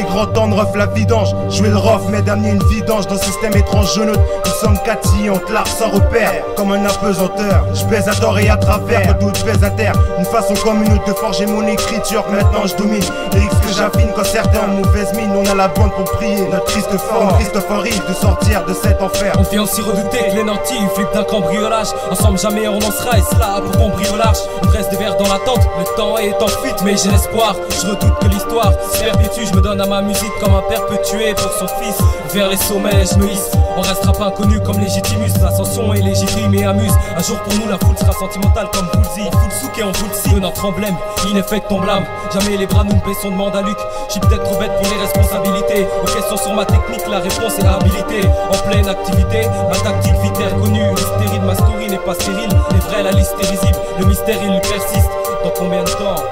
est grand temps de ref la vidange. Jouer le rough, mais d'amener une vidange dans le système étrange neutre. Nous sommes catillants, l'art sans repère, comme un apesanteur. Je baise à tort et à travers, tout baise à terre. Une façon comme une autre de forger mon écriture. Maintenant je domine les risques que j'affine quand certains ont mauvaise mine. On a la bande pour prier, notre triste forme. Christophe arrive de sortir de cet enfer. On vient aussi redouter que les nantis flippent d'un cambriolage. Ensemble jamais on en sera, et cela pour ton briolage. On dresse des verres dans l'attente, le temps est en fuite, mais j'ai l'espoir. Je redoute que l'histoire se perpétue. Je me donne à ma musique comme un père peut tuer pour son fils. Vers les sommets je me hisse, on restera pas inconnu comme Légitimus. L'ascension est légitime et amuse. Un jour pour nous la foule sera sentimentale comme Woolsey. Full souk et on vous le signe, notre emblème, ineffecte ton blâme. Jamais les bras nous ne baissons de Mandaluc. J'suis peut-être trop bête pour les responsabilités. Aux questions sur ma technique, la réponse est habilité. En pleine activité, ma tactique vite est reconnue. L'hystérie de ma story n'est pas stérile. Les vrais, la liste est visible, le mystère il persiste. Dans combien de temps?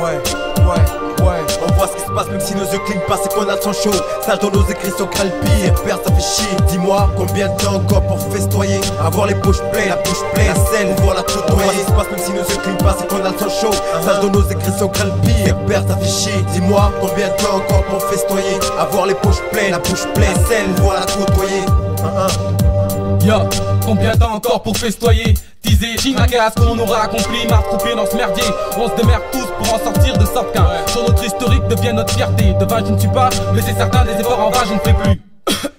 Ouais. On voit ce qui se passe même si nos yeux clignent pas, c'est qu'on a le sang chaud. Sage dans nos écrits sont craint le pire. Père ça fait chier, dis-moi combien de temps encore pour festoyer. Avoir les poches pleines, la bouche pleine, la selle, on voit la côtoyer. On voit ce qui se passe même si nos yeux clignent pas, c'est qu'on a le sang chaud. Sage dans nos écrits sont craint le pire. Père ça fait chier, dis-moi combien de temps encore pour festoyer. Avoir les poches pleines, la bouche pleine, la selle, on voit la côtoyer. Yo, combien de temps encore pour festoyer? Teaser, chinaquer à ce qu'on aura accompli. Marre coupée dans ce merdier. On se démerde tous pour en sortir de sorte qu'un jour notre historique devienne notre fierté. De vain je ne suis pas, mais c'est certain des efforts en vain je ne fais plus.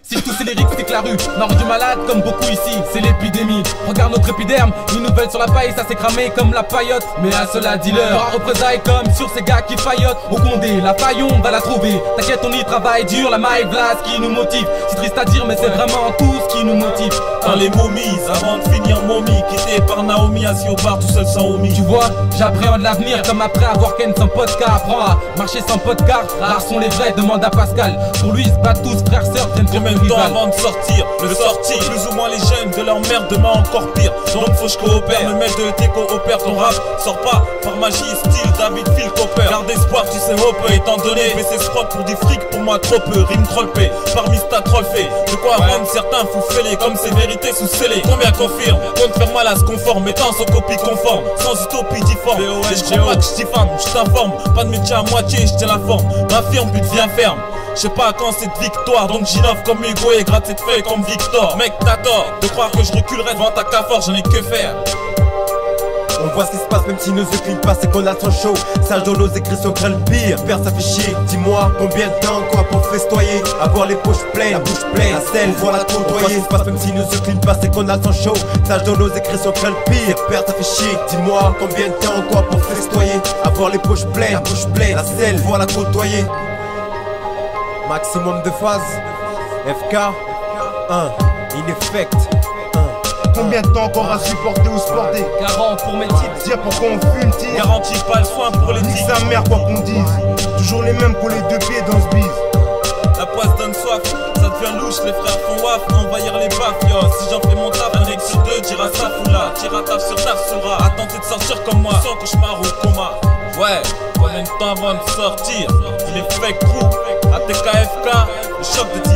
Si tous ces lyriques c'est que la rue m'a rendu malade comme beaucoup ici, c'est l'épidémie. Regarde notre épiderme, une nouvelle sur la paille, ça s'est cramé comme la paillote. Mais à cela dis-leur, en représailles comme sur ces gars qui faillotent. Au Condé, la paille on va la trouver. T'inquiète on y travaille dur, la maille blase qui nous motive. C'est triste à dire mais c'est vraiment tout ce qui nous motive. Dans les momies, avant de finir momie, quitté par Naomi, assis au bar tout seul sans homie. Tu vois, j'appréhende l'avenir comme après avoir ken sans podcast. Apprends à marcher sans podcast, rares sont les vrais, demande à Pascal. Pour lui ils se battent tous, frères, sœurs, viennent pour Combien de temps avant de sortir, le sortir, plus ou moins les jeunes de leur merde, demain encore pire. Donc faut que je coopère, me mettre de tes coopère. Ton rap sort pas par magie, style David Phil Copper. Garde espoir, tu sais hope, étant donné mais c'est scrop pour du fric, pour moi trop peu. Rime trollpé, parmi ta trollfé. De quoi rendre certains fous fêlés, comme ces vérités sous scellées. Combien confirme, compte faire mal à se conforme, étant sans copie conforme, sans utopie difforme. Et je crois pas que je diffame, je t'informe, pas de métier à moitié, je tiens la forme. Ma firme, but viens ferme. Je sais pas quand cette victoire, donc j'innove comme Hugo et gratte cette feuille comme Victor. Mec t'as tort de croire que je reculerai devant ta cafard, j'en ai que faire. On voit ce qui se passe même si nos yeux clignent pas, c'est qu'on a le sang chaud. Sage dans nos écrits sont craint le pire. Père ça fait chier, dis-moi combien de temps encore pour festoyer. Avoir les poches pleines, la bouche pleine, la selle, on voit la côtoyer. On voit ce qui se passe même si nos yeux clignent pas, c'est qu'on a le sang chaud. Sage dans nos écrits sont craint le pire. Père ça fait chier, dis-moi combien de temps encore pour festoyer. Avoir les poches pleines, la bouche pleine, la selle, on voit la côtoyer. Maximum de phases, FK, 1, Ineffect, 1. Combien de temps encore à supporter ou se porter? Garant pour mes titres, Dire pourquoi on fume, tire. Garantis pas le soin pour les Nique titres. sa mère quoi qu'on dise. Toujours les mêmes pour les deux pieds dans ce bise. La poisse donne soif, ça devient louche, les frères font waf, envahir les baffes, yo. Si j'en fais mon taf, un ex sur deux, dira ça foula, tira taf sur taf sera. À tenter de sortir comme moi, sans cauchemar ou coma. Ouais, combien de temps avant de sortir? Il est fake crew, ATKFK, le choc de